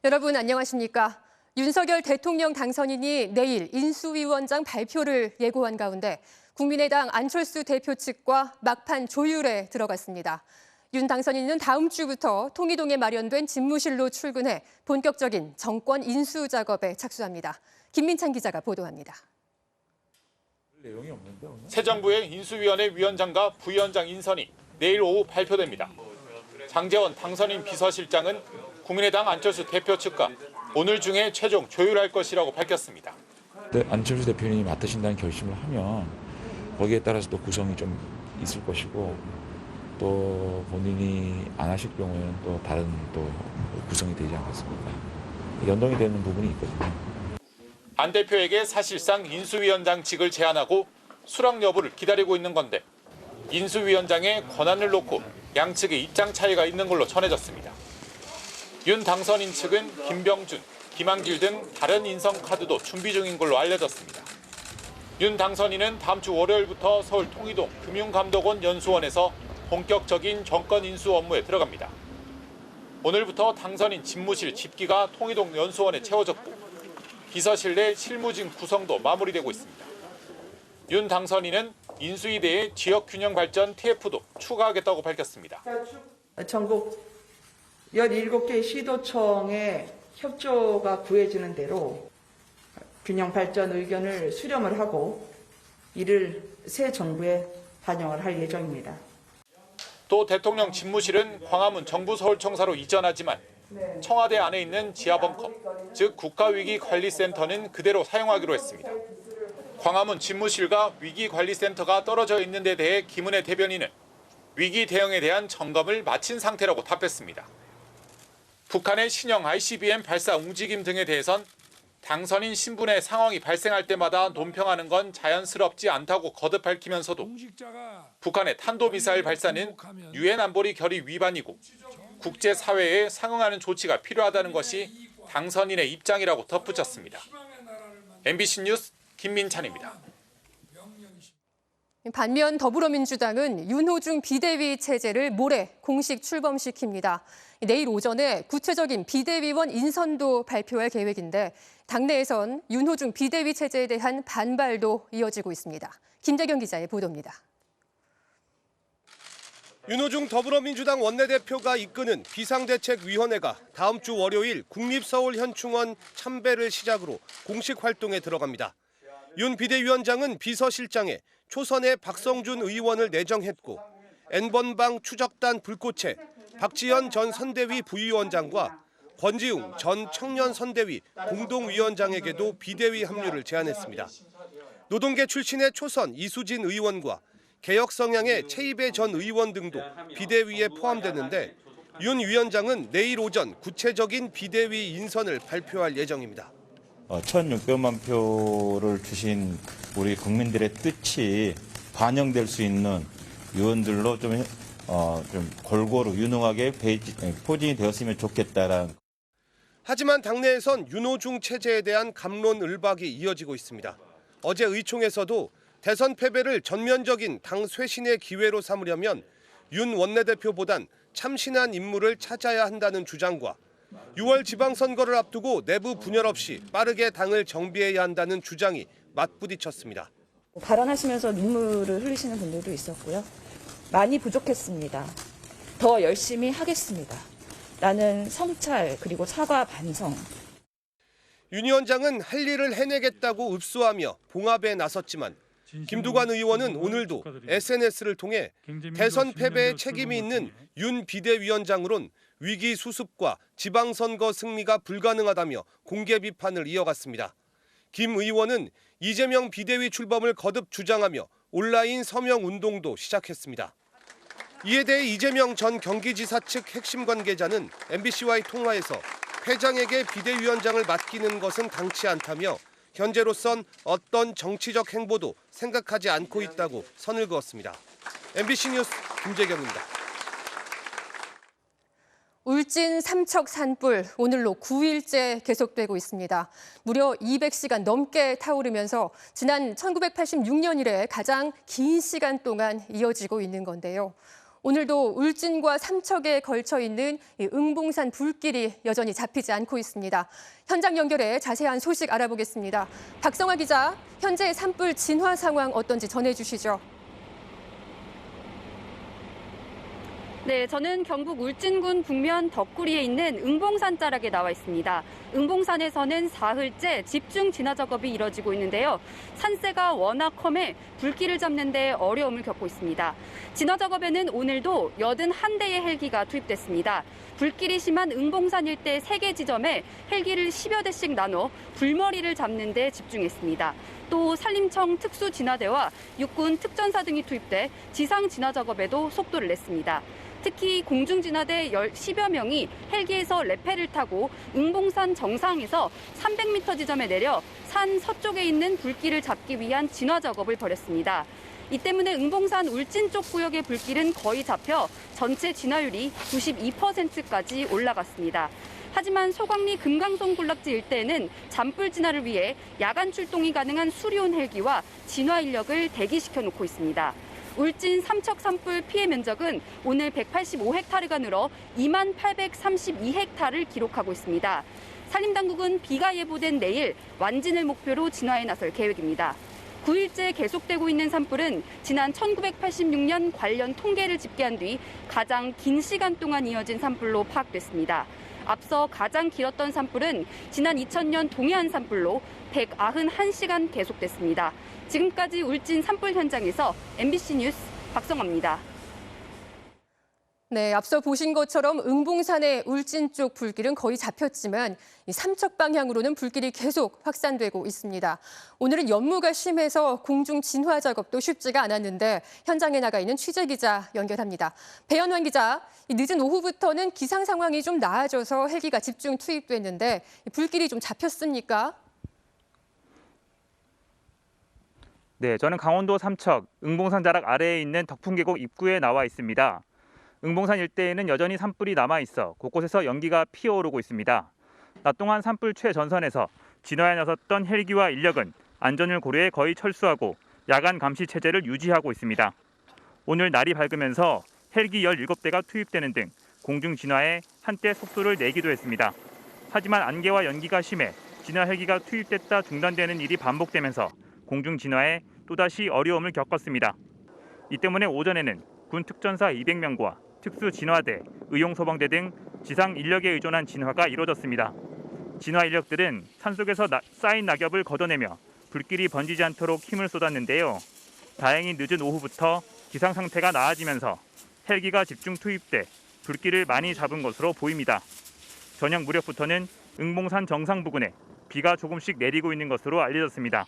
여러분 안녕하십니까? 윤석열 대통령 당선인이 내일 인수위원장 발표를 예고한 가운데 국민의당 안철수 대표 측과 막판 조율에 들어갔습니다. 윤 당선인은 다음 주부터 통이동에 마련된 집무실로 출근해 본격적인 정권 인수 작업에 착수합니다. 김민찬 기자가 보도합니다. 새 정부의 인수위원회 위원장과 부위원장 인선이 내일 오후 발표됩니다. 장제원 당선인 비서실장은 국민의당 안철수 대표 측과 오늘 중에 최종 조율할 것이라고 밝혔습니다. 안철수 대표님이 맡으신다는 결심을 하면 거기에 따라서 또 구성이 좀 있을 것이고 또 본인이 안 하실 경우에는 또 다른 또 구성이 되지 않겠습니까? 연동이 되는 부분이 있거든요. 안 대표에게 사실상 인수위원장직을 제안하고 수락 여부를 기다리고 있는 건데 인수위원장의 권한을 놓고 양측의 입장 차이가 있는 걸로 전해졌습니다. 윤 당선인 측은 김병준, 김한길 등 다른 인선 카드도 준비 중인 걸로 알려졌습니다. 윤 당선인은 다음 주 월요일부터 서울 통이동 금융감독원 연수원에서 본격적인 정권 인수 업무에 들어갑니다. 오늘부터 당선인 집무실 집기가 통이동 연수원에 채워졌고 비서실 내 실무진 구성도 마무리되고 있습니다. 윤 당선인은 인수위대의 지역균형 발전 TF도 추가하겠다고 밝혔습니다. 전국 17개 시도청의 협조가 구해지는 대로 균형 발전 의견을 수렴을 하고 이를 새 정부에 반영을 할 예정입니다. 또 대통령 집무실은 광화문 정부 서울청사로 이전하지만 청와대 안에 있는 지하벙커, 즉 국가위기관리센터는 그대로 사용하기로 했습니다. 광화문 집무실과 위기관리센터가 떨어져 있는 데 대해 김은혜 대변인은 위기 대응에 대한 점검을 마친 상태라고 답했습니다. 북한의 신형 ICBM 발사 움직임 등에 대해선 당선인 신분의 상황이 발생할 때마다 논평하는 건 자연스럽지 않다고 거듭 밝히면서도 북한의 탄도미사일 발사는 유엔 안보리 결의 위반이고 국제사회에 상응하는 조치가 필요하다는 것이 당선인의 입장이라고 덧붙였습니다. MBC 뉴스 김민찬입니다. 반면 더불어민주당은 윤호중 비대위 체제를 모레 공식 출범시킵니다. 내일 오전에 구체적인 비대위원 인선도 발표할 계획인데 당내에선 윤호중 비대위 체제에 대한 반발도 이어지고 있습니다. 김재경 기자의 보도입니다. 윤호중 더불어민주당 원내대표가 이끄는 비상대책위원회가 다음 주 월요일 국립서울현충원 참배를 시작으로 공식 활동에 들어갑니다. 윤 비대위원장은 비서실장에 초선의 박성준 의원을 내정했고 N번방 추적단 불꽃에 박지현 전 선대위 부위원장과 권지웅 전 청년선대위 공동위원장에게도 비대위 합류를 제안했습니다. 노동계 출신의 초선 이수진 의원과 개혁 성향의 최이배 전 의원 등도 비대위에 포함되는데 윤 위원장은 내일 오전 구체적인 비대위 인선을 발표할 예정입니다. 1,600만 표를 주신 우리 국민들의 뜻이 반영될 수 있는 의원들로 좀 골고루 유능하게 포진이 되었으면 좋겠다라는. 하지만 당내에선 윤호중 체제에 대한 갑론을박이 이어지고 있습니다. 어제 의총에서도 대선 패배를 전면적인 당 쇄신의 기회로 삼으려면 윤 원내대표보단 참신한 인물을 찾아야 한다는 주장과 6월 지방선거를 앞두고 내부 분열 없이 빠르게 당을 정비해야 한다는 주장이 맞부딪혔습니다. 발언하시면서 눈물을 흘리시는 분들도 있었고요. 많이 부족했습니다. 더 열심히 하겠습니다. 라는 성찰 그리고 사과 반성. 윤 위원장은 할 일을 해내겠다고 읍소하며 봉합에 나섰지만 김두관 의원은 오늘도 SNS를 통해 대선 패배에 책임이 있는 윤 비대위원장으론 위기 수습과 지방선거 승리가 불가능하다며 공개 비판을 이어갔습니다. 김 의원은 이재명 비대위 출범을 거듭 주장하며 온라인 서명 운동도 시작했습니다. 이에 대해 이재명 전 경기지사 측 핵심 관계자는 MBC와의 통화에서 회장에게 비대위원장을 맡기는 것은 당치 않다며 현재로선 어떤 정치적 행보도 생각하지 않고 있다고 선을 그었습니다. MBC 뉴스 김재경입니다. 울진 삼척 산불 오늘로 9일째 계속되고 있습니다. 무려 200시간 넘게 타오르면서 지난 1986년 이래 가장 긴 시간 동안 이어지고 있는 건데요. 오늘도 울진과 삼척에 걸쳐 있는 이 응봉산 불길이 여전히 잡히지 않고 있습니다. 현장 연결해 자세한 소식 알아보겠습니다. 박성화 기자, 현재 산불 진화 상황 어떤지 전해주시죠. 네, 저는 경북 울진군 북면 덕구리에 있는 응봉산 자락에 나와 있습니다. 응봉산에서는 사흘째 집중 진화 작업이 이뤄지고 있는데요. 산세가 워낙 험해 불길을 잡는 데 어려움을 겪고 있습니다. 진화 작업에는 오늘도 81대의 헬기가 투입됐습니다. 불길이 심한 응봉산 일대 3개 지점에 헬기를 10여 대씩 나눠 불머리를 잡는 데 집중했습니다. 또 산림청 특수진화대와 육군 특전사 등이 투입돼 지상 진화 작업에도 속도를 냈습니다. 특히 공중진화대 10여 명이 헬기에서 레펠을 타고 응봉산 정상에서 300m 지점에 내려 산 서쪽에 있는 불길을 잡기 위한 진화 작업을 벌였습니다. 이 때문에 응봉산 울진 쪽 구역의 불길은 거의 잡혀 전체 진화율이 92%까지 올라갔습니다. 하지만 소강리 금강송 군락지 일대에는 잔불 진화를 위해 야간 출동이 가능한 수리온 헬기와 진화 인력을 대기시켜 놓고 있습니다. 울진 삼척 산불 피해 면적은 오늘 185헥타르가 늘어 2832헥타르를 기록하고 있습니다. 산림당국은 비가 예보된 내일 완진을 목표로 진화에 나설 계획입니다. 9일째 계속되고 있는 산불은 지난 1986년 관련 통계를 집계한 뒤 가장 긴 시간 동안 이어진 산불로 파악됐습니다. 앞서 가장 길었던 산불은 지난 2000년 동해안 산불로 191시간 계속됐습니다. 지금까지 울진 산불 현장에서 MBC 뉴스 박성화입니다. 네, 앞서 보신 것처럼 응봉산의 울진 쪽 불길은 거의 잡혔지만 이 삼척 방향으로는 불길이 계속 확산되고 있습니다. 오늘은 연무가 심해서 공중 진화 작업도 쉽지가 않았는데 현장에 나가 있는 취재 기자 연결합니다. 배현환 기자, 늦은 오후부터는 기상 상황이 좀 나아져서 헬기가 집중 투입됐는데 불길이 좀 잡혔습니까? 네, 저는 강원도 삼척 응봉산 자락 아래에 있는 덕풍계곡 입구에 나와 있습니다. 응봉산 일대에는 여전히 산불이 남아있어 곳곳에서 연기가 피어오르고 있습니다. 낮 동안 산불 최전선에서 진화에 나섰던 헬기와 인력은 안전을 고려해 거의 철수하고 야간 감시 체제를 유지하고 있습니다. 오늘 날이 밝으면서 헬기 17대가 투입되는 등 공중 진화에 한때 속도를 내기도 했습니다. 하지만 안개와 연기가 심해 진화 헬기가 투입됐다 중단되는 일이 반복되면서 공중 진화에 또다시 어려움을 겪었습니다. 이 때문에 오전에는 군 특전사 200명과 특수진화대, 의용소방대 등 지상 인력에 의존한 진화가 이루어졌습니다. 진화 인력들은 산속에서 쌓인 낙엽을 걷어내며 불길이 번지지 않도록 힘을 쏟았는데요. 다행히 늦은 오후부터 기상 상태가 나아지면서 헬기가 집중 투입돼 불길을 많이 잡은 것으로 보입니다. 저녁 무렵부터는 응봉산 정상 부근에 비가 조금씩 내리고 있는 것으로 알려졌습니다.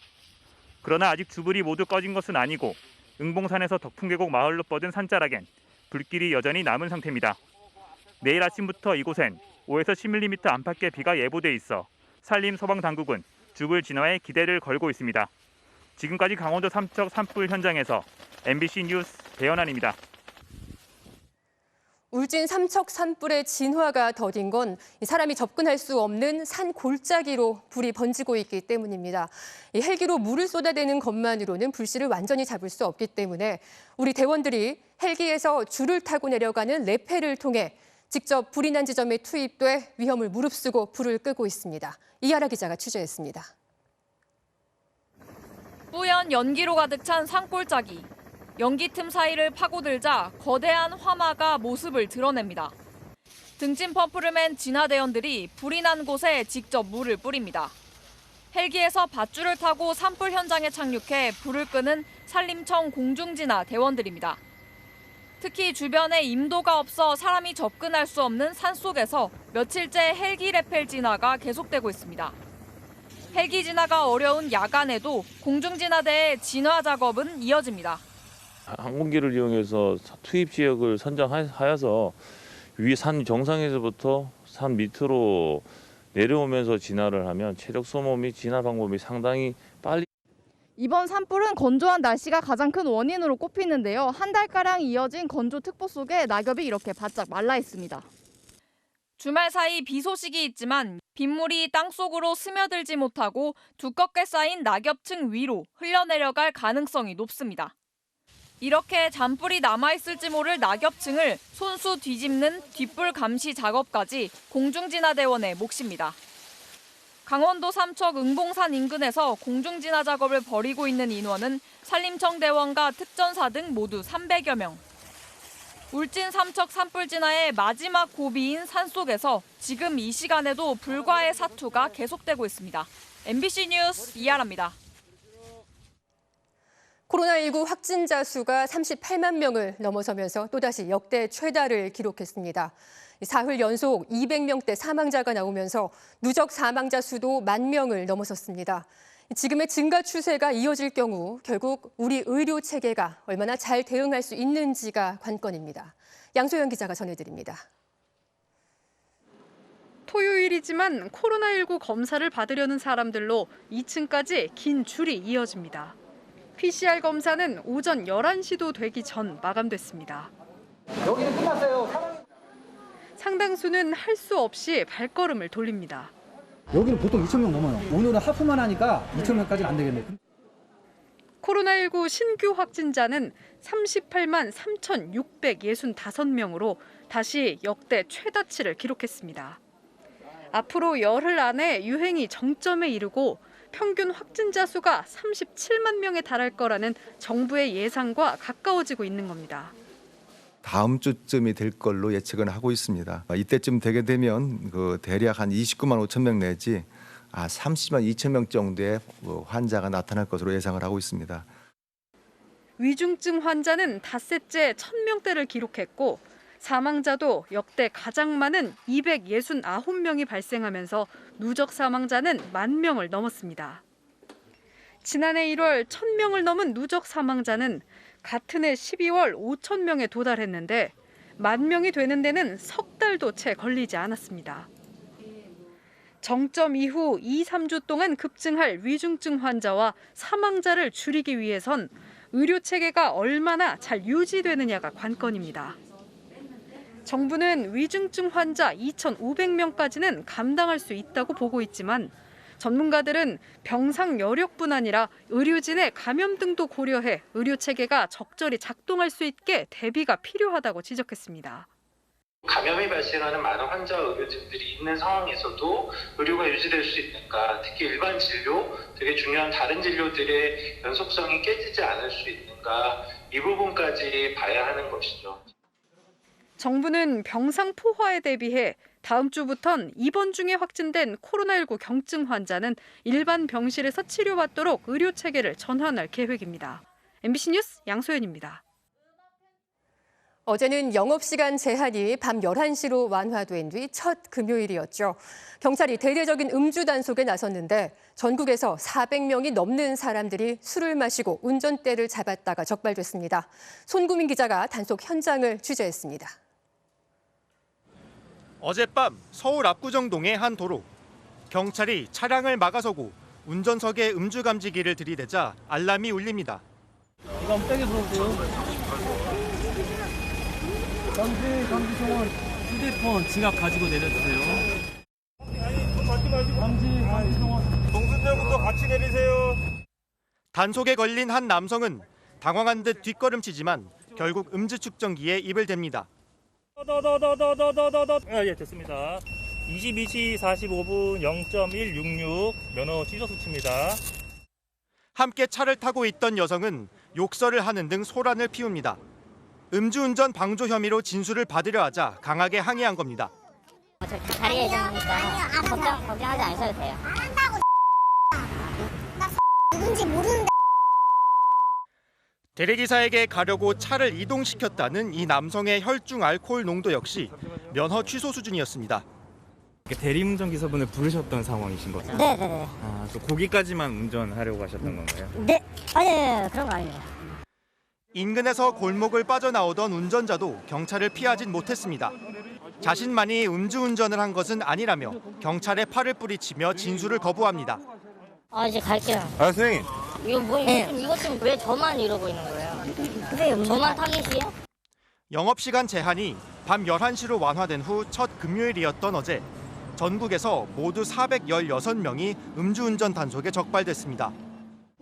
그러나 아직 주불이 모두 꺼진 것은 아니고 응봉산에서 덕풍계곡 마을로 뻗은 산자락엔 불길이 여전히 남은 상태입니다. 내일 아침부터 이곳엔 5에서 10mm 안팎의 비가 예보돼 있어 산림소방당국은 주불 진화에 기대를 걸고 있습니다. 지금까지 강원도 삼척 산불 현장에서 MBC 뉴스 배현환입니다. 울진 삼척 산불의 진화가 더딘 건 사람이 접근할 수 없는 산 골짜기로 불이 번지고 있기 때문입니다. 이 헬기로 물을 쏟아대는 것만으로는 불씨를 완전히 잡을 수 없기 때문에 우리 대원들이 헬기에서 줄을 타고 내려가는 레펠을 통해 직접 불이 난 지점에 투입돼 위험을 무릅쓰고 불을 끄고 있습니다. 이하라 기자가 취재했습니다. 뿌연 연기로 가득 찬 산골짜기. 연기 틈 사이를 파고들자 거대한 화마가 모습을 드러냅니다. 등짐 펌프를 맨 진화대원들이 불이 난 곳에 직접 물을 뿌립니다. 헬기에서 밧줄을 타고 산불 현장에 착륙해 불을 끄는 산림청 공중진화 대원들입니다. 특히 주변에 임도가 없어 사람이 접근할 수 없는 산속에서 며칠째 헬기 레펠 진화가 계속되고 있습니다. 헬기 진화가 어려운 야간에도 공중진화대의 진화 작업은 이어집니다. 항공기를 이용해서 투입 지역을 선정하여서 위 산 정상에서부터 산 밑으로 내려오면서 진화를 하면 체력 소모 및 진화 방법이 상당히 빨리. 이번 산불은 건조한 날씨가 가장 큰 원인으로 꼽히는데요. 한 달가량 이어진 건조 특보 속에 낙엽이 이렇게 바짝 말라 있습니다. 주말 사이 비 소식이 있지만 빗물이 땅속으로 스며들지 못하고 두껍게 쌓인 낙엽층 위로 흘러내려갈 가능성이 높습니다. 이렇게 잔불이 남아있을지 모를 낙엽층을 손수 뒤집는 뒷불 감시 작업까지 공중진화대원의 몫입니다. 강원도 삼척 응봉산 인근에서 공중진화 작업을 벌이고 있는 인원은 산림청 대원과 특전사 등 모두 300여 명. 울진 삼척 산불 진화의 마지막 고비인 산속에서 지금 이 시간에도 불과의 사투가 계속되고 있습니다. MBC 뉴스 이하라입니다. 코로나19 확진자 수가 38만 명을 넘어서면서 또다시 역대 최다를 기록했습니다. 사흘 연속 200명대 사망자가 나오면서 누적 사망자 수도 10,000명을 넘어섰습니다. 지금의 증가 추세가 이어질 경우 결국 우리 의료 체계가 얼마나 잘 대응할 수 있는지가 관건입니다. 양소연 기자가 전해드립니다. 토요일이지만 코로나19 검사를 받으려는 사람들로 2층까지 긴 줄이 이어집니다. PCR 검사는 오전 11시도 되기 전 마감됐습니다. 여기는 끝났어요. 상당수는 할 수 없이 발걸음을 돌립니다. 여기는 보통 2,000명 넘어요. 오늘은 하프만 하니까 2,000명까지는 안 되겠네. 코로나19 신규 확진자는 38만 3,665명으로 다시 역대 최다치를 기록했습니다. 앞으로 열흘 안에 유행이 정점에 이르고 평균 확진자 수가 37만 명에 달할 거라는 정부의 예상과 가까워지고 있는 겁니다. 다음 주쯤이 될 걸로 예측은 하고 있습니다. 이때쯤 되게 되면 대략 한 29만 5천 명 내지 30만 2천 명 정도의 환자가 나타날 것으로 예상을 하고 있습니다. 위중증 환자는 닷새째 1,000명대를 기록했고 사망자도 역대 가장 많은 269명이 발생하면서 누적 사망자는 10,000명을 넘었습니다. 지난해 1월 1,000명을 넘은 누적 사망자는 같은 해 12월 5,000명에 도달했는데 10,000명이 되는 데는 석 달도 채 걸리지 않았습니다. 정점 이후 2, 3주 동안 급증할 위중증 환자와 사망자를 줄이기 위해선 의료 체계가 얼마나 잘 유지되느냐가 관건입니다. 정부는 위중증 환자 2,500명까지는 감당할 수 있다고 보고 있지만 전문가들은 병상 여력뿐 아니라 의료진의 감염 등도 고려해 의료 체계가 적절히 작동할 수 있게 대비가 필요하다고 지적했습니다. 감염이 발생하는 많은 환자 의료진들이 있는 상황에서도 의료가 유지될 수 있는가, 특히 일반 진료, 되게 중요한 다른 진료들의 연속성이 깨지지 않을 수 있는가, 이 부분까지 봐야 하는 것이죠. 정부는 병상 포화에 대비해 다음 주부턴 입원 중에 확진된 코로나19 경증 환자는 일반 병실에서 치료받도록 의료 체계를 전환할 계획입니다. MBC 뉴스 양소연입니다. 어제는 영업시간 제한이 밤 11시로 완화된 뒤 첫 금요일이었죠. 경찰이 대대적인 음주 단속에 나섰는데 전국에서 400명이 넘는 사람들이 술을 마시고 운전대를 잡았다가 적발됐습니다. 손구민 기자가 단속 현장을 취재했습니다. 어젯밤 서울 압구정동의 한 도로. 경찰이 차량을 막아서고 운전석에 음주 감지기를 들이대자 알람이 울립니다. 이거 한번 빼게 불어보세요. 감지 정원. 휴대폰, 지갑 가지고 내려주세요. 감지 정원. 동승자분도 같이 내리세요. 단속에 걸린 한 남성은 당황한 듯 뒷걸음치지만 결국 음주 측정기에 입을 댑니다. 예, 됐습니다. 22시 45분 0.166 면허 취소 수치입니다. 함께 차를 타고 있던 여성은 욕설을 하는 등 소란을 피웁니다. 음주운전 방조 혐의로 진술을 받으려 하자 강하게 항의한 겁니다. 자리에 있으니까 걱정하지 않으셔도 돼요. 안 한다고. 나 누군지 모르는데. 대리기사에게 가려고 차를 이동시켰다는 이 남성의 혈중 알코올 농도 역시 면허 취소 수준이었습니다. 대리운전 기사분을 부르셨던 상황이신 거죠? 네네네. 또 거기까지만 운전하려고 하셨던 건가요? 네, 아니 그런 거 아니에요. 인근에서 골목을 빠져나오던 운전자도 경찰을 피하진 못했습니다. 자신만이 음주운전을 한 것은 아니라며 경찰에 팔을 뿌리치며 진술을 거부합니다. 이제 갈게요. 선생님. 이것 좀 왜 저만 이러고 있는 거예요? 선생님, 저만 타깃이에요? 영업시간 제한이 밤 11시로 완화된 후 첫 금요일이었던 어제 전국에서 모두 416명이 음주운전 단속에 적발됐습니다.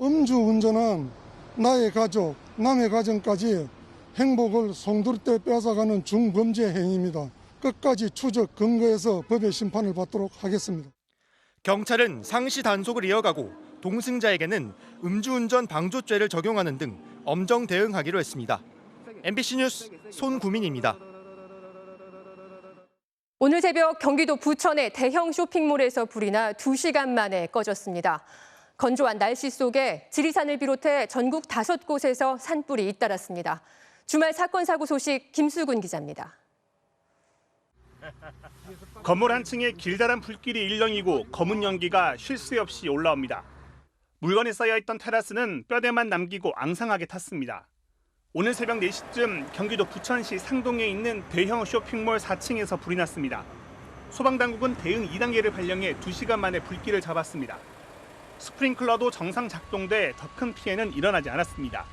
음주운전은 나의 가족, 남의 가정까지 행복을 송두리째 뺏어가는 중범죄 행위입니다. 끝까지 추적 근거해서 법의 심판을 받도록 하겠습니다. 경찰은 상시 단속을 이어가고 동승자에게는 음주운전 방조죄를 적용하는 등 엄정 대응하기로 했습니다. MBC 뉴스 손구민입니다. 오늘 새벽 경기도 부천의 대형 쇼핑몰에서 불이 나 2시간 만에 꺼졌습니다. 건조한 날씨 속에 지리산을 비롯해 전국 5곳에서 산불이 잇따랐습니다. 주말 사건 사고 소식 김수근 기자입니다. 건물 한 층에 길다란 불길이 일렁이고 검은 연기가 쉴 새 없이 올라옵니다. 물건이 쌓여있던 테라스는 뼈대만 남기고 앙상하게 탔습니다. 오늘 새벽 4시쯤 경기도 부천시 상동에 있는 대형 쇼핑몰 4층에서 불이 났습니다. 소방당국은 대응 2단계를 발령해 2시간 만에 불길을 잡았습니다. 스프링클러도 정상 작동돼 더 큰 피해는 일어나지 않았습니다.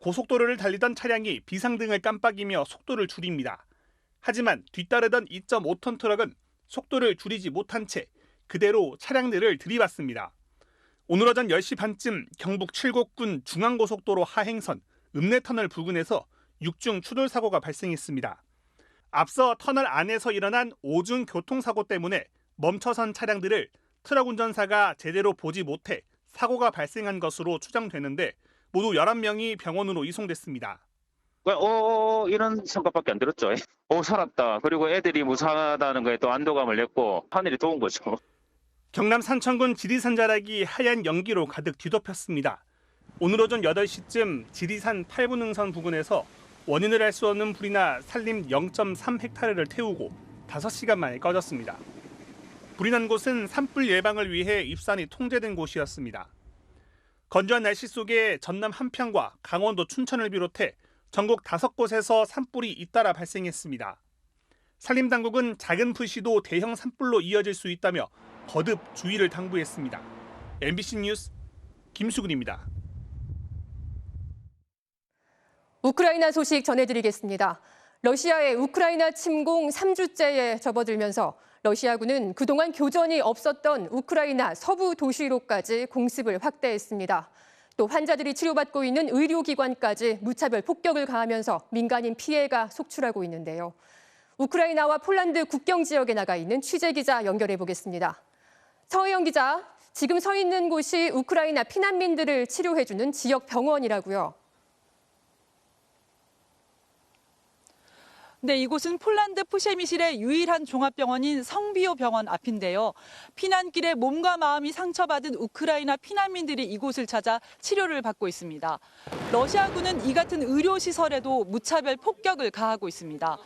고속도로를 달리던 차량이 비상등을 깜빡이며 속도를 줄입니다. 하지만 뒤따르던 2.5톤 트럭은 속도를 줄이지 못한 채 그대로 차량들을 들이받습니다. 오늘 오전 10시 반쯤 경북 칠곡군 중앙고속도로 하행선 읍내터널 부근에서 6중 추돌 사고가 발생했습니다. 앞서 터널 안에서 일어난 5중 교통사고 때문에 멈춰선 차량들을 트럭 운전사가 제대로 보지 못해 사고가 발생한 것으로 추정되는데 모두 11명이 병원으로 이송됐습니다. 이런 성과밖에 안 들었죠. 살았다. 그리고 애들이 무사하다는 거에 또 안도감을 냈고 하늘이 도운 거죠. 경남 산천군 지리산 자락이 하얀 연기로 가득 뒤덮였습니다. 오늘 오전 8시쯤 지리산 8분 능선 부근에서 원인을 알 수 없는 불이 나 산림 0.3헥타르를 태우고 5시간 만에 꺼졌습니다. 불이 난 곳은 산불 예방을 위해 입산이 통제된 곳이었습니다. 건조한 날씨 속에 전남 한평과 강원도 춘천을 비롯해 전국 5곳에서 산불이 잇따라 발생했습니다. 산림당국은 작은 불씨도 대형 산불로 이어질 수 있다며 거듭 주의를 당부했습니다. MBC 뉴스 김수근입니다. 우크라이나 소식 전해드리겠습니다. 러시아의 우크라이나 침공 3주째에 접어들면서 러시아군은 그동안 교전이 없었던 우크라이나 서부 도시로까지 공습을 확대했습니다. 또 환자들이 치료받고 있는 의료기관까지 무차별 폭격을 가하면서 민간인 피해가 속출하고 있는데요. 우크라이나와 폴란드 국경 지역에 나가 있는 취재기자 연결해 보겠습니다. 서혜영 기자, 지금 서 있는 곳이 우크라이나 피난민들을 치료해주는 지역 병원이라고요. 네, 이곳은 폴란드 푸셰미실의 유일한 종합병원인 성비오 병원 앞인데요. 피난길에 몸과 마음이 상처받은 우크라이나 피난민들이 이곳을 찾아 치료를 받고 있습니다. 러시아군은 이 같은 의료시설에도 무차별 폭격을 가하고 있습니다.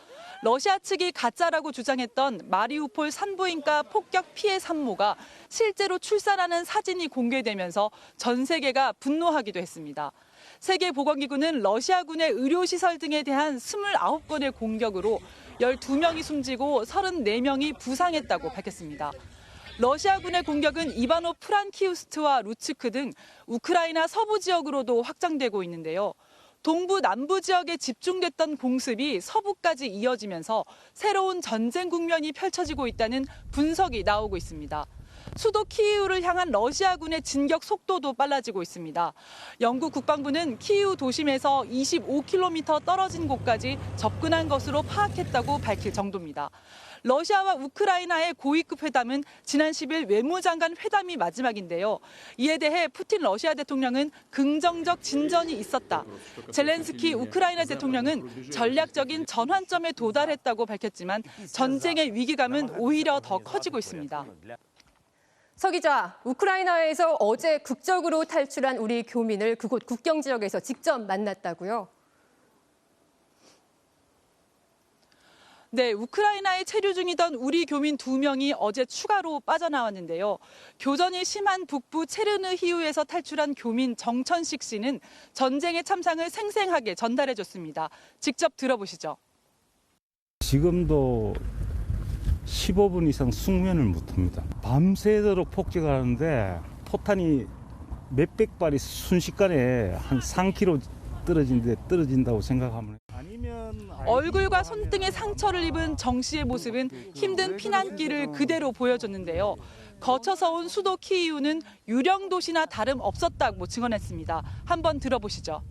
러시아 측이 가짜라고 주장했던 마리우폴 산부인과 폭격 피해 산모가 실제로 출산하는 사진이 공개되면서 전 세계가 분노하기도 했습니다. 세계보건기구는 러시아군의 의료시설 등에 대한 29건의 공격으로 12명이 숨지고 34명이 부상했다고 밝혔습니다. 러시아군의 공격은 이바노 프란키우스트와 루츠크 등 우크라이나 서부 지역으로도 확장되고 있는데요. 동부 남부 지역에 집중됐던 공습이 서부까지 이어지면서 새로운 전쟁 국면이 펼쳐지고 있다는 분석이 나오고 있습니다. 수도 키이우를 향한 러시아군의 진격 속도도 빨라지고 있습니다. 영국 국방부는 키이우 도심에서 25km 떨어진 곳까지 접근한 것으로 파악했다고 밝힐 정도입니다. 러시아와 우크라이나의 고위급 회담은 지난 10일 외무장관 회담이 마지막인데요. 이에 대해 푸틴 러시아 대통령은 긍정적 진전이 있었다. 젤렌스키 우크라이나 대통령은 전략적인 전환점에 도달했다고 밝혔지만 전쟁의 위기감은 오히려 더 커지고 있습니다. 서 기자, 우크라이나에서 어제 극적으로 탈출한 우리 교민을 그곳 국경 지역에서 직접 만났다고요? 네, 우크라이나에 체류 중이던 우리 교민 2명이 어제 추가로 빠져나왔는데요. 교전이 심한 북부 체르느히우에서 탈출한 교민 정천식 씨는 전쟁의 참상을 생생하게 전달해줬습니다. 직접 들어보시죠. 지금도 15분 이상 숙면을 못합니다. 밤새도록 폭격하는데 포탄이 몇백 발이 순식간에 한 3km 떨어진다고 생각하면 얼굴과 손등에 상처를 입은 정 씨의 모습은 힘든 피난길을 그대로 보여줬는데요. 거쳐서 온 수도 키이우는 유령 도시나 다름없었다고 증언했습니다. 한번 들어보시죠.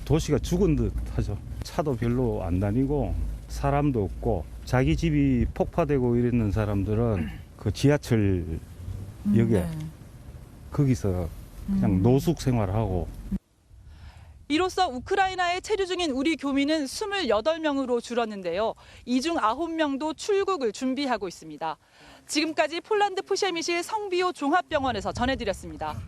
도시가 죽은 듯 하죠. 차도 별로 안 다니고 사람도 없고 자기 집이 폭파되고 이랬는 사람들은 그 지하철역에 거기서 그냥 노숙 생활하고. 이로써 우크라이나에 체류 중인 우리 교민은 28명으로 줄었는데요. 이 중 9명도 출국을 준비하고 있습니다. 지금까지 폴란드 푸셰미시 성비오 종합병원에서 전해드렸습니다.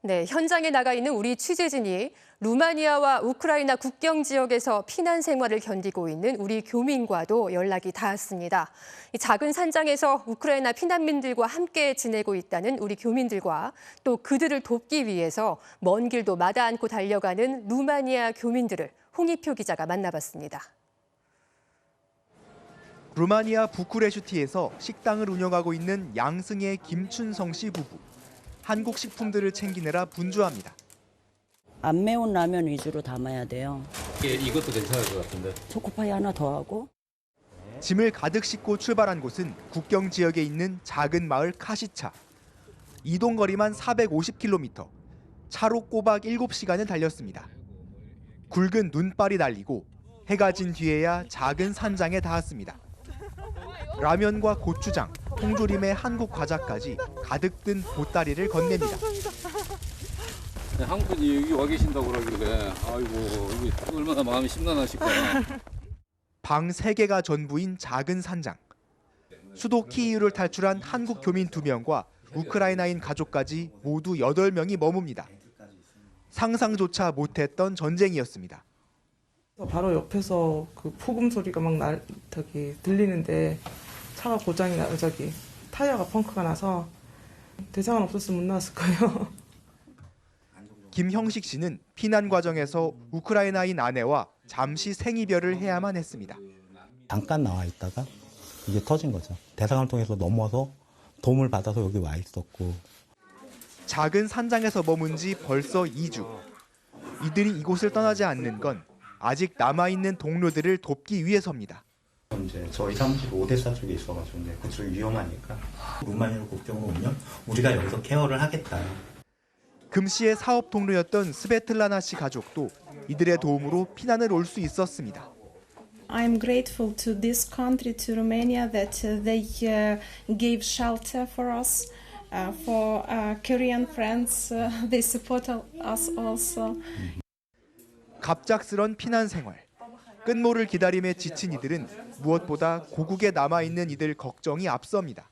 네, 현장에 나가 있는 우리 취재진이 루마니아와 우크라이나 국경 지역에서 피난 생활을 견디고 있는 우리 교민과도 연락이 닿았습니다. 이 작은 산장에서 우크라이나 피난민들과 함께 지내고 있다는 우리 교민들과 또 그들을 돕기 위해서 먼 길도 마다 않고 달려가는 루마니아 교민들을 홍익표 기자가 만나봤습니다. 루마니아 부쿠레슈티에서 식당을 운영하고 있는 양승의 김춘성 씨 부부. 한국 식품들을 챙기느라 분주합니다. 안 매운 라면 위주로 담아야 돼요. 이것도 괜찮을 것 같은데. 초코파이 하나 더 하고. 짐을 가득 싣고 출발한 곳은 국경 지역에 있는 작은 마을 카시차. 이동 거리만 450km. 차로 꼬박 7시간을 달렸습니다. 굵은 눈발이 날리고 해가 진 뒤에야 작은 산장에 닿았습니다. 라면과 고추장, 통조림에 한국 과자까지 가득 든 보따리를 건넵니다. 네, 한국분이 여기 와 계신다고 그러길래 아이고 이게 얼마나 마음이 심란하실 거야. 방 3개가 전부인 작은 산장. 수도 키이우를 탈출한 한국 교민 2명과 우크라이나인 가족까지 모두 8명이 머뭅니다. 상상조차 못했던 전쟁이었습니다. 바로 옆에서 그 폭음 소리가 막 들리는데 차가 고장이 타이어가 펑크가 나서 대상은 없었으면 못 나왔을 거예요. 김형식 씨는 피난 과정에서 우크라이나인 아내와 잠시 생이별을 해야만 했습니다. 잠깐 나와 있다가 이게 터진 거죠. 대상을 통해서 넘어서 도움을 받아서 여기 와 있었고. 작은 산장에서 머문 지 벌써 2주. 이들이 이곳을 떠나지 않는 건 아직 남아있는 동료들을 돕기 위해서입니다. 이제 저희 사무실 오데사 쪽에 있어가지고 그쪽 위험하니까 루마니아 국경으로 오면 우리가 여기서 케어를 하겠다. 금 씨의 사업 동료였던 스베틀라나 씨 가족도 이들의 도움으로 피난을 올 수 있었습니다. I'm grateful to this country, to Romania, that they gave shelter for us, for Korean friends. They support us also. 갑작스런 피난 생활. 끝모를 기다림에 지친 이들은 무엇보다 고국에 남아있는 이들 걱정이 앞섭니다.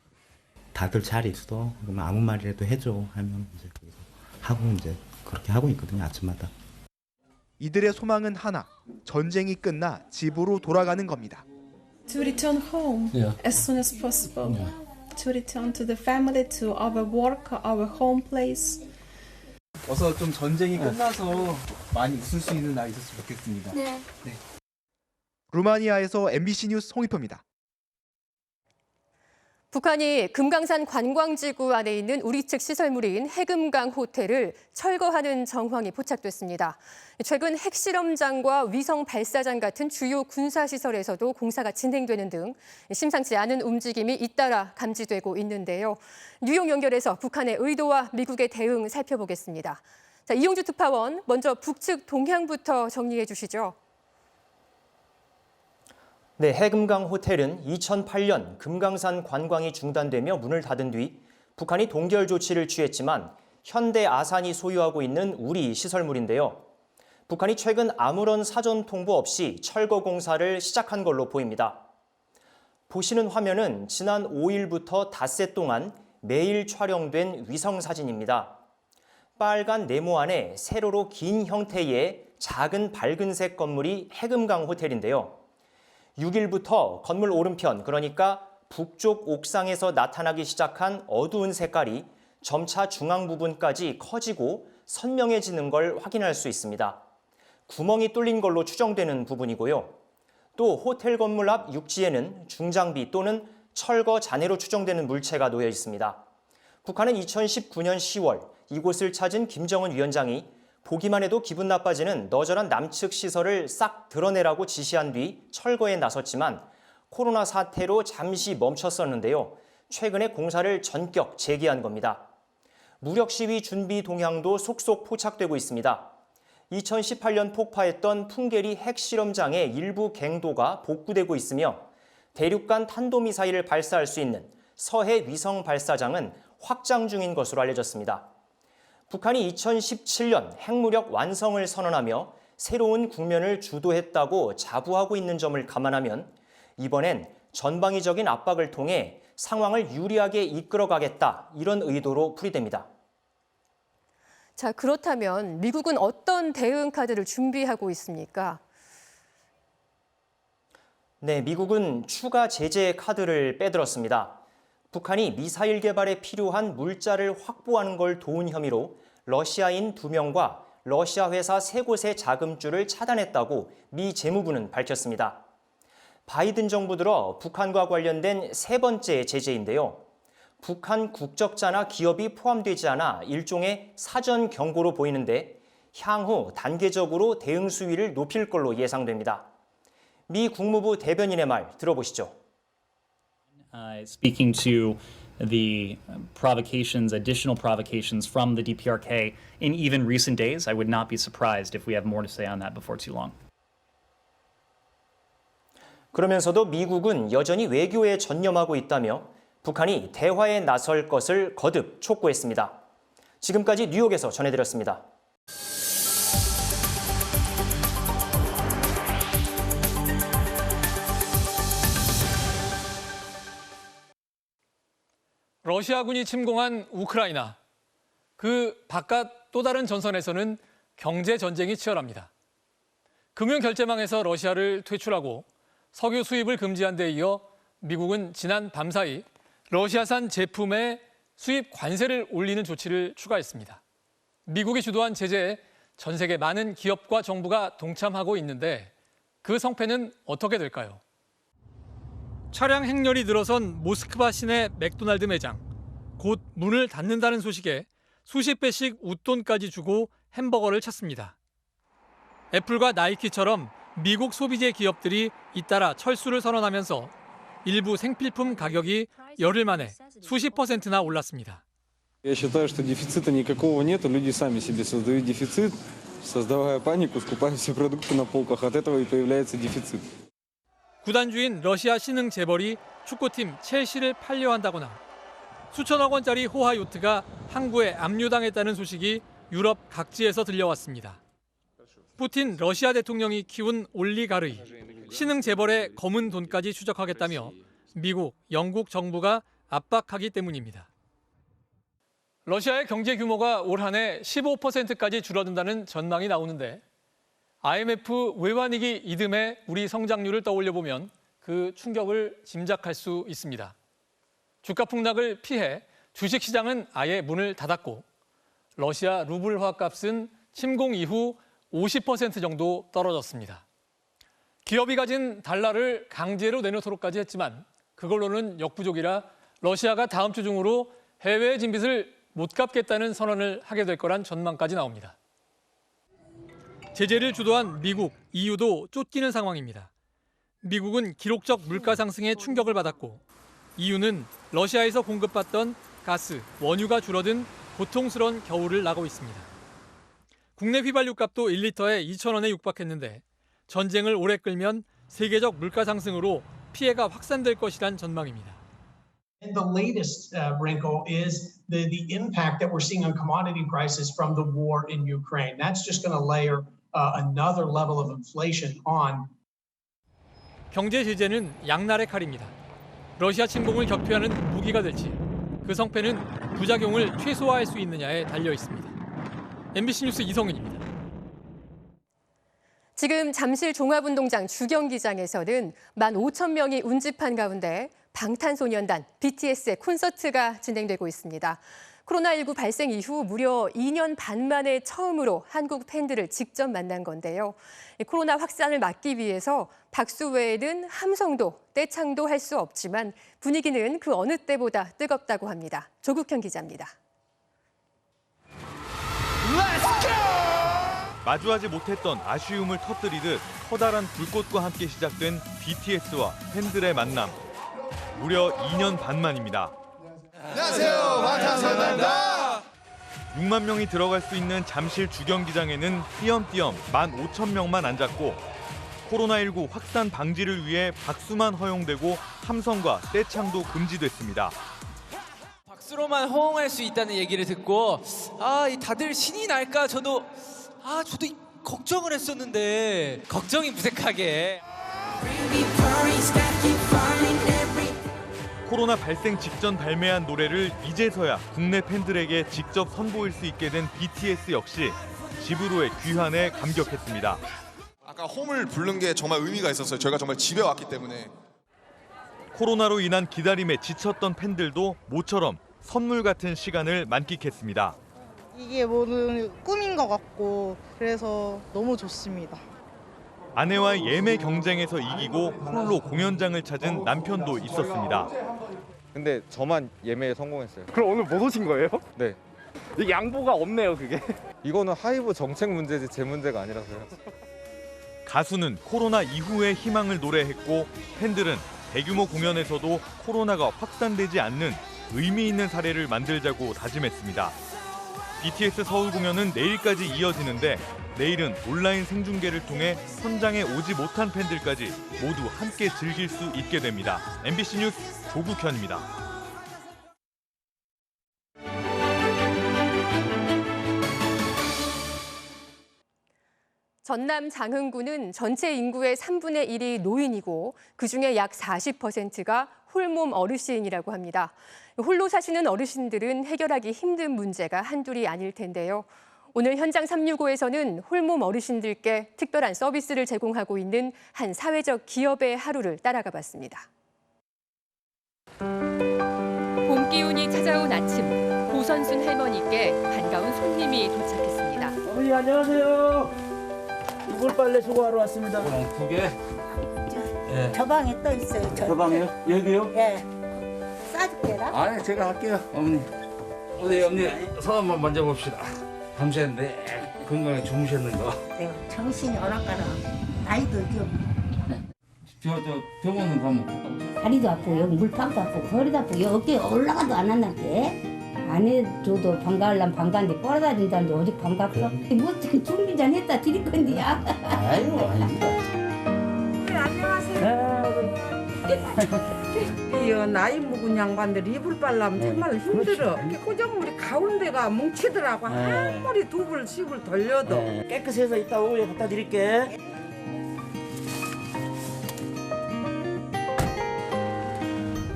다들 잘 있어. 그러면 아무 말이라도 해줘 하면 이제 하고 이제 그렇게 하고 있거든요, 아침마다. 이들의 소망은 하나. 전쟁이 끝나 집으로 돌아가는 겁니다. To return home as soon as possible. To return to the family, to our work, our home place. 어서 좀 전쟁이 끝나서 많이 웃을 수 있는 날이 있었으면 좋겠습니다. 네. 루마니아에서 MBC 뉴스 홍익표입니다. 북한이 금강산 관광지구 안에 있는 우리 측 시설물인 해금강 호텔을 철거하는 정황이 포착됐습니다. 최근 핵실험장과 위성 발사장 같은 주요 군사시설에서도 공사가 진행되는 등 심상치 않은 움직임이 잇따라 감지되고 있는데요. 뉴욕 연결해서 북한의 의도와 미국의 대응 살펴보겠습니다. 자, 이용주 특파원, 먼저 북측 동향부터 정리해 주시죠. 네, 해금강 호텔은 2008년 금강산 관광이 중단되며 문을 닫은 뒤 북한이 동결 조치를 취했지만 현대 아산이 소유하고 있는 우리 시설물인데요. 북한이 최근 아무런 사전 통보 없이 철거 공사를 시작한 걸로 보입니다. 보시는 화면은 지난 5일부터 닷새 동안 매일 촬영된 위성 사진입니다. 빨간 네모 안에 세로로 긴 형태의 작은 밝은색 건물이 해금강 호텔인데요. 6일부터 건물 오른편, 그러니까 북쪽 옥상에서 나타나기 시작한 어두운 색깔이 점차 중앙 부분까지 커지고 선명해지는 걸 확인할 수 있습니다. 구멍이 뚫린 걸로 추정되는 부분이고요. 또 호텔 건물 앞 육지에는 중장비 또는 철거 잔해로 추정되는 물체가 놓여 있습니다. 북한은 2019년 10월 이곳을 찾은 김정은 위원장이 보기만 해도 기분 나빠지는 너절한 남측 시설을 싹 드러내라고 지시한 뒤 철거에 나섰지만 코로나 사태로 잠시 멈췄었는데요. 최근에 공사를 전격 재개한 겁니다. 무력 시위 준비 동향도 속속 포착되고 있습니다. 2018년 폭파했던 풍계리 핵실험장의 일부 갱도가 복구되고 있으며 대륙간 탄도미사일을 발사할 수 있는 서해 위성 발사장은 확장 중인 것으로 알려졌습니다. 북한이 2017년 핵무력 완성을 선언하며 새로운 국면을 주도했다고 자부하고 있는 점을 감안하면 이번엔 전방위적인 압박을 통해 상황을 유리하게 이끌어가겠다, 이런 의도로 풀이됩니다. 자, 그렇다면 미국은 어떤 대응 카드를 준비하고 있습니까? 네, 미국은 추가 제재 카드를 빼들었습니다. 북한이 미사일 개발에 필요한 물자를 확보하는 걸 도운 혐의로 러시아인 2명과 러시아 회사 3곳의 자금줄을 차단했다고 미 재무부는 밝혔습니다. 바이든 정부 들어 북한과 관련된 세 번째 제재인데요. 북한 국적자나 기업이 포함되지 않아 일종의 사전 경고로 보이는데 향후 단계적으로 대응 수위를 높일 걸로 예상됩니다. 미 국무부 대변인의 말 들어보시죠. Speaking to the provocations, additional provocations from the DPRK in even recent days, I would not be surprised if we have more to say on that before too long. 그러면서도 미국은 여전히 외교에 전념하고 있다며 북한이 대화에 나설 것을 거듭 촉구했습니다. 지금까지 뉴욕에서 전해드렸습니다. 러시아군이 침공한 우크라이나. 그 바깥 또 다른 전선에서는 경제 전쟁이 치열합니다. 금융 결제망에서 러시아를 퇴출하고 석유 수입을 금지한 데 이어 미국은 지난 밤사이 러시아산 제품의 수입 관세를 올리는 조치를 추가했습니다. 미국이 주도한 제재에 전 세계 많은 기업과 정부가 동참하고 있는데 그 성패는 어떻게 될까요? 차량 행렬이 늘어선 모스크바 시내 맥도날드 매장. 곧 문을 닫는다는 소식에 수십 배씩 웃돈까지 주고 햄버거를 찾습니다. 애플과 나이키처럼 미국 소비재 기업들이 잇따라 철수를 선언하면서 일부 생필품 가격이 열흘 만에 수십 %나 올랐습니다. Я считаю, что дефицита никакого нет, люди сами себе создают дефицит, создавая панику, скупая все продукты на полках, от этого и появляется дефицит. 구단주인 러시아 신흥 재벌이 축구팀 첼시를 팔려한다거나 수천억 원짜리 호화 요트가 항구에 압류당했다는 소식이 유럽 각지에서 들려왔습니다. 푸틴 러시아 대통령이 키운 올리가르이, 신흥 재벌의 검은 돈까지 추적하겠다며 미국, 영국 정부가 압박하기 때문입니다. 러시아의 경제 규모가 올 한 해 15%까지 줄어든다는 전망이 나오는데 IMF 외환위기 이듬해 우리 성장률을 떠올려 보면 그 충격을 짐작할 수 있습니다. 주가 폭락을 피해 주식시장은 아예 문을 닫았고 러시아 루블 화값은 침공 이후 50% 정도 떨어졌습니다. 기업이 가진 달러를 강제로 내놓도록까지 했지만 그걸로는 역부족이라 러시아가 다음 주 중으로 해외 진빚을 못 갚겠다는 선언을 하게 될 거란 전망까지 나옵니다. 제재를 주도한 미국, EU도 쫓기는 상황입니다. 미국은 기록적 물가 상승에 충격을 받았고 EU는 러시아에서 공급받던 가스, 원유가 줄어든 고통스러운 겨울을 나고 있습니다. 국내 휘발유 값도 1리터에 2,000원에 육박했는데 전쟁을 오래 끌면 세계적 물가 상승으로 피해가 확산될 것이란 전망입니다. And the latest wrinkle is the impact that we're seeing on commodity prices from the war in Ukraine. That's just going to layer another level of inflation on. 경제 제재는 양날의 칼입니다. 러시아 침공을 격퇴하는 무기가 될지 그 성패는 부작용을 최소화할 수 있느냐에 달려 있습니다. MBC 뉴스 이성윤입니다. 지금 잠실 종합운동장 주경기장에서는 15,000명이 운집한 가운데 방탄소년단 BTS의 콘서트가 진행되고 있습니다. 코로나19 발생 이후 무려 2년 반 만에 처음으로 한국 팬들을 직접 만난 건데요. 코로나 확산을 막기 위해서 박수 외에는 함성도 떼창도 할 수 없지만 분위기는 그 어느 때보다 뜨겁다고 합니다. 조국현 기자입니다. Let's go! 마주하지 못했던 아쉬움을 터뜨리듯 커다란 불꽃과 함께 시작된 BTS와 팬들의 만남. 무려 2년 반 만입니다. 안녕하세요, 방탄소년단입니다. 6만 명이 들어갈 수 있는 잠실 주경기장에는 띄엄띄엄 15,000명만 앉았고 코로나19 확산 방지를 위해 박수만 허용되고 함성과 떼창도 금지됐습니다. 박수로만 호응할 수 있다는 얘기를 듣고 다들 신이 날까 저도 걱정을 했었는데 걱정이 무색하게. 코로나 발생 직전 발매한 노래를 이제서야 국내 팬들에게 직접 선보일 수 있게 된 BTS 역시 집으로의 귀환에 감격했습니다. 아까 홈을 부른 게 정말 의미가 있었어요. 저희가 정말 집에 왔기 때문에. 코로나로 인한 기다림에 지쳤던 팬들도 모처럼 선물 같은 시간을 만끽했습니다. 이게 모든 꿈인 것 같고 그래서 너무 좋습니다. 아내와의 예매 경쟁에서 이기고 홀로 공연장을 찾은 남편도 있었습니다. 근데 저만 예매에 성공했어요. 그럼 오늘 못 오신 거예요? 네. 이게 양보가 없네요, 그게. 이거는 하이브 정책 문제지 제 문제가 아니라서요. 가수는 코로나 이후의 희망을 노래했고 팬들은 대규모 공연에서도 코로나가 확산되지 않는 의미 있는 사례를 만들자고 다짐했습니다. BTS 서울 공연은 내일까지 이어지는데 내일은 온라인 생중계를 통해 현장에 오지 못한 팬들까지 모두 함께 즐길 수 있게 됩니다. MBC 뉴스 조국현입니다. 전남 장흥군은 전체 인구의 3분의 1이 노인이고 그중에 약 40%가 홀몸 어르신이라고 합니다. 홀로 사시는 어르신들은 해결하기 힘든 문제가 한둘이 아닐 텐데요. 오늘 현장 365에서는 홀몸 어르신들께 특별한 서비스를 제공하고 있는 한 사회적 기업의 하루를 따라가 봤습니다. 봄 기운이 찾아온 아침, 고선순 할머니께 반가운 손님이 도착했습니다. 어머니 안녕하세요. 이불 빨래 수거하러 왔습니다. 두 개. 예. 저 방에 떠 있어요. 저 방에요? 여기요? 예. 싸줄게라. 아니 제가 할게요. 어머니. 어머니 손 한번 만져봅시다. 밤새는데 건강에 주무셨는가? 네, 정신이 오락가락. 나이도 좀. 저 병원은 가면 다리도 아프고 여기 물방도 아프고 허리도 아프고 여기 어깨 올라가도 안 한다게. 안 해줘도 반가우려면 반가운데 뻗어다닌다는데 어디 반갑어? 뭐 준비전 했다 드릴 건데야. 아이고 아닙니다. 네, 안녕하세요. 이 나이 먹은 양반들 이불 빨라면 정말 힘들어. 이렇게 고정물이 가운데가 뭉치더라고. 아무리 두불 씩을 돌려도. 깨끗해서 이따 오후에 갖다 드릴게.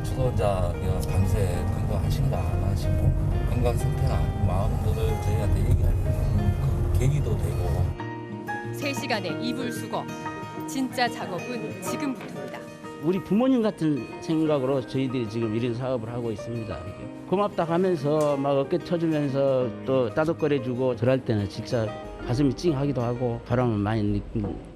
저도 이제 밤새 건강하신가 안 하시고 건강 상태나 마음들을 저희한테 얘기할 그 계기도 되고. 3시간의 이불 수거. 진짜 작업은 지금부터입니다. 우리 부모님 같은 생각으로 저희들이 지금 이런 사업을 하고 있습니다. 이렇게. 고맙다 하면서 막 어깨 쳐주면서 또 따뜻거려주고 그럴 때는 진짜 가슴이 찡하기도 하고 바람을 많이 느끼고.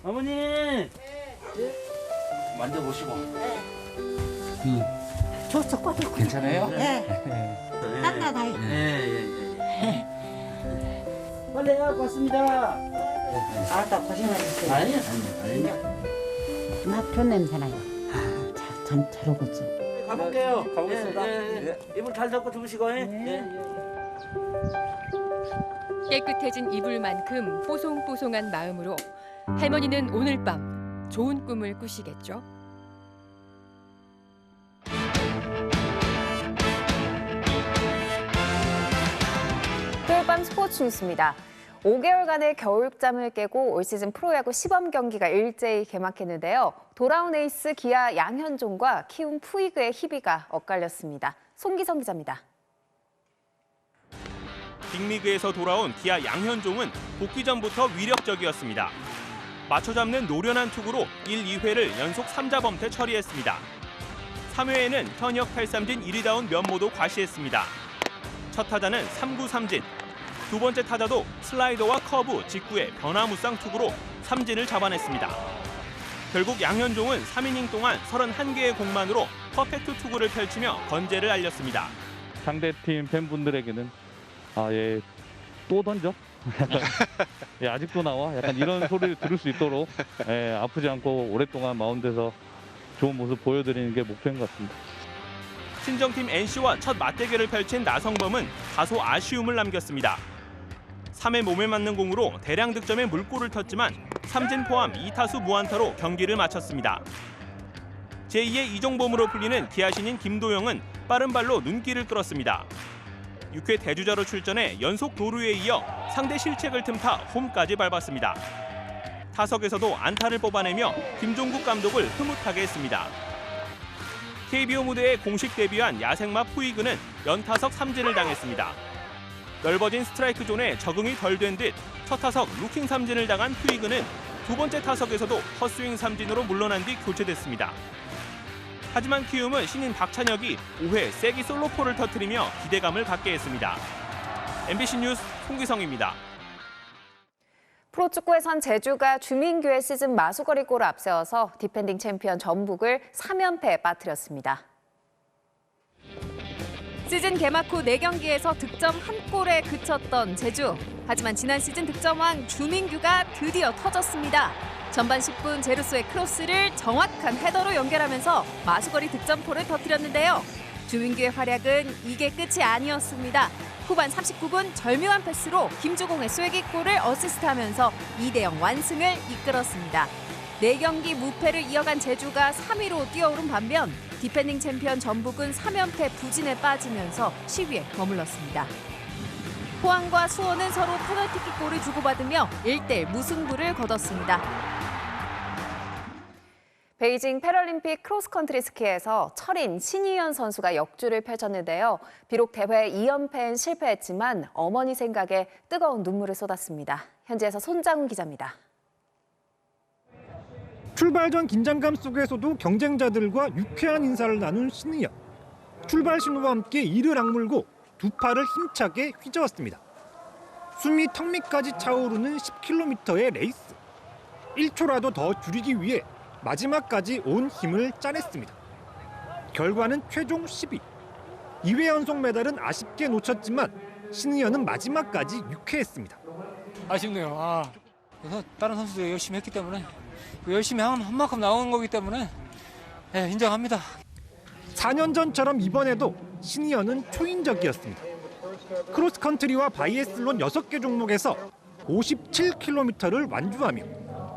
어머니. 네. 만져보시고. 줬어 꺼내. 괜찮아요? 네. 딴나다이. 빨리 해갖고 왔습니다. 아따 고생하셨어요. 아니요. 나 좋은 냄새 나요. 잘 오고 있어. 가볼게요. 가보겠습니다. 이불 잘 덮고 주무시고. 깨끗해진 이불만큼 뽀송뽀송한 마음으로 할머니는 오늘 밤 좋은 꿈을 꾸시겠죠. 토요일 밤 스포츠 뉴스입니다. 5개월간의 겨울잠을 깨고 올 시즌 프로야구 시범 경기가 일제히 개막했는데요. 돌아온 에이스 기아 양현종과 키움 푸이그의 희비가 엇갈렸습니다. 송기성 기자입니다. 빅리그에서 돌아온 기아 양현종은 복귀 전부터 위력적이었습니다. 맞춰잡는 노련한 투구로 1, 2회를 연속 3자범퇴 처리했습니다. 3회에는 현역 탈삼진 1위다운 면모도 과시했습니다. 첫 타자는 3구 삼진, 두 번째 타자도 슬라이더와 커브, 직구의 변화무쌍 투구로 삼진을 잡아냈습니다. 결국 양현종은 3이닝 동안 31개의 공만으로 퍼펙트 투구를 펼치며 건재를 알렸습니다. 상대팀 팬분들에게는 얘 또 던져? 예, 아직도 나와? 약간 이런 소리를 들을 수 있도록 아프지 않고 오랫동안 마운드에서 좋은 모습 보여드리는 게 목표인 것 같습니다. 친정팀 NC와 첫 맞대결을 펼친 나성범은 다소 아쉬움을 남겼습니다. 3회 몸에 맞는 공으로 대량 득점에 물꼬를 텄지만 삼진 포함 2타수 무안타로 경기를 마쳤습니다. 제2의 이종범으로 불리는 기아 신인 김도영은 빠른 발로 눈길을 끌었습니다. 6회 대주자로 출전해 연속 도루에 이어 상대 실책을 틈타 홈까지 밟았습니다. 타석에서도 안타를 뽑아내며 김종국 감독을 흐뭇하게 했습니다. KBO 무대에 공식 데뷔한 야생마 푸이그는 연타석 삼진을 당했습니다. 넓어진 스트라이크 존에 적응이 덜 된 듯 첫 타석 루킹 삼진을 당한 푸이그는 두 번째 타석에서도 헛스윙 삼진으로 물러난 뒤 교체됐습니다. 하지만 키움은 신인 박찬혁이 5회 세기 솔로포를 터뜨리며 기대감을 갖게 했습니다. MBC 뉴스 송기성입니다. 프로축구에선 제주가 주민규의 시즌 마수거리 골을 앞세워서 디펜딩 챔피언 전북을 3연패에 빠뜨렸습니다. 시즌 개막 후 4경기에서 득점 1골에 그쳤던 제주. 하지만 지난 시즌 득점왕 주민규가 드디어 터졌습니다. 전반 10분 제루소의 크로스를 정확한 헤더로 연결하면서 마수거리 득점포를 터뜨렸는데요. 주민규의 활약은 이게 끝이 아니었습니다. 후반 39분 절묘한 패스로 김주공의 쐐기골을 어시스트하면서 2대0 완승을 이끌었습니다. 4경기 무패를 이어간 제주가 3위로 뛰어오른 반면 디펜딩 챔피언 전북은 3연패 부진에 빠지면서 10위에 머물렀습니다. 포항과 수원은 서로 페널티킥골을 주고받으며 1대1 무승부를 거뒀습니다. 베이징 패럴림픽 크로스컨트리 스키에서 철인 신희연 선수가 역주를 펼쳤는데요. 비록 대회 2연패엔 실패했지만 어머니 생각에 뜨거운 눈물을 쏟았습니다. 현지에서 손장훈 기자입니다. 출발 전 긴장감 속에서도 경쟁자들과 유쾌한 인사를 나눈 신희연. 출발 신호와 함께 이를 악물고 두 팔을 힘차게 휘저었습니다. 숨이 턱 밑까지 차오르는 10km의 레이스. 1초라도 더 줄이기 위해 마지막까지 온 힘을 짜냈습니다. 결과는 최종 10위. 2회 연속 메달은 아쉽게 놓쳤지만 신희연은 마지막까지 유쾌했습니다. 아쉽네요. 다른 선수들이 열심히 했기 때문에 열심히 한 만큼 나온 거기 때문에 인정합니다. 4년 전처럼 이번에도 신희연은 초인적이었습니다. 크로스컨트리와 바이애슬론 6개 종목에서 57km를 완주하며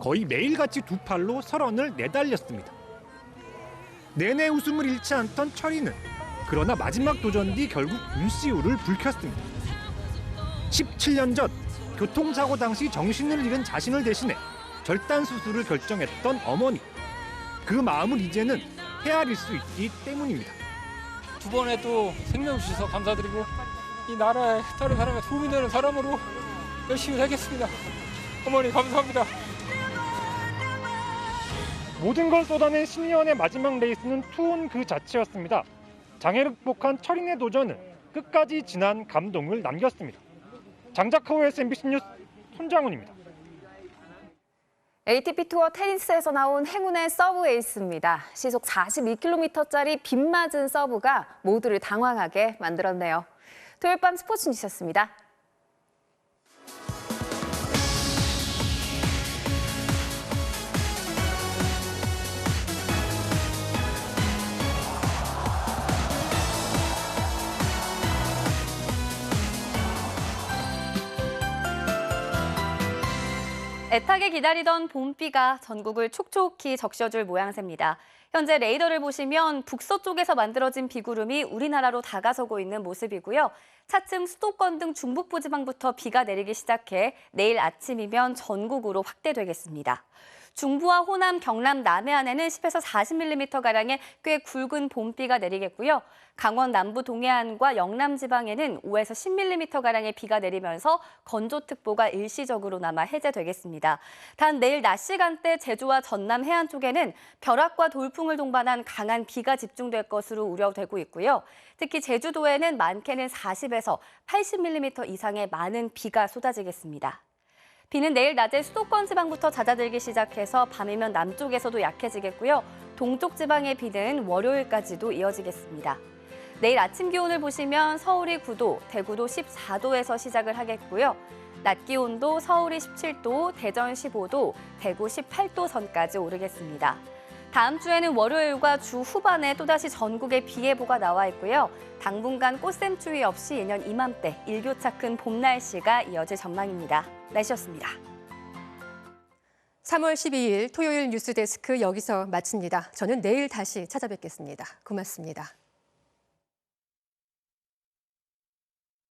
거의 매일같이 두 팔로 설원을 내달렸습니다. 내내 웃음을 잃지 않던 철이는 그러나 마지막 도전 뒤 결국 눈시울을 붉혔습니다. 17년 전 교통사고 당시 정신을 잃은 자신을 대신해 절단 수술을 결정했던 어머니. 그 마음을 이제는 헤아릴 수 있기 때문입니다. 두 번에 또 생명 주셔서 감사드리고 이 나라에 다른 사람에 도움이 되는 사람으로 열심히 살겠습니다. 어머니 감사합니다. 모든 걸 쏟아낸 신희연의 마지막 레이스는 투혼 그 자체였습니다. 장애를 극복한 철인의 도전은 끝까지 진한 감동을 남겼습니다. 장자카우에서 MBC 뉴스 손장훈입니다. ATP 투어 테니스에서 나온 행운의 서브 에이스입니다. 시속 42km짜리 빗맞은 서브가 모두를 당황하게 만들었네요. 토요일 밤 스포츠 뉴스였습니다. 애타게 기다리던 봄비가 전국을 촉촉히 적셔줄 모양새입니다. 현재 레이더를 보시면 북서쪽에서 만들어진 비구름이 우리나라로 다가서고 있는 모습이고요. 차츰 수도권 등 중북부 지방부터 비가 내리기 시작해 내일 아침이면 전국으로 확대되겠습니다. 중부와 호남, 경남, 남해안에는 10에서 40mm가량의 꽤 굵은 봄비가 내리겠고요. 강원 남부 동해안과 영남 지방에는 5에서 10mm가량의 비가 내리면서 건조특보가 일시적으로 남아 해제되겠습니다. 단 내일 낮 시간대 제주와 전남 해안 쪽에는 벼락과 돌풍을 동반한 강한 비가 집중될 것으로 우려되고 있고요. 특히 제주도에는 많게는 40에서 80mm 이상의 많은 비가 쏟아지겠습니다. 비는 내일 낮에 수도권 지방부터 잦아들기 시작해서 밤이면 남쪽에서도 약해지겠고요. 동쪽 지방의 비는 월요일까지도 이어지겠습니다. 내일 아침 기온을 보시면 서울이 9도, 대구도 14도에서 시작을 하겠고요. 낮 기온도 서울이 17도, 대전 15도, 대구 18도 선까지 오르겠습니다. 다음 주에는 월요일과 주 후반에 또다시 전국에 비 예보가 나와 있고요. 당분간 꽃샘추위 없이 예년 이맘때 일교차 큰 봄 날씨가 이어질 전망입니다. 날씨였습니다. 3월 12일 토요일 뉴스데스크 여기서 마칩니다. 저는 내일 다시 찾아뵙겠습니다. 고맙습니다.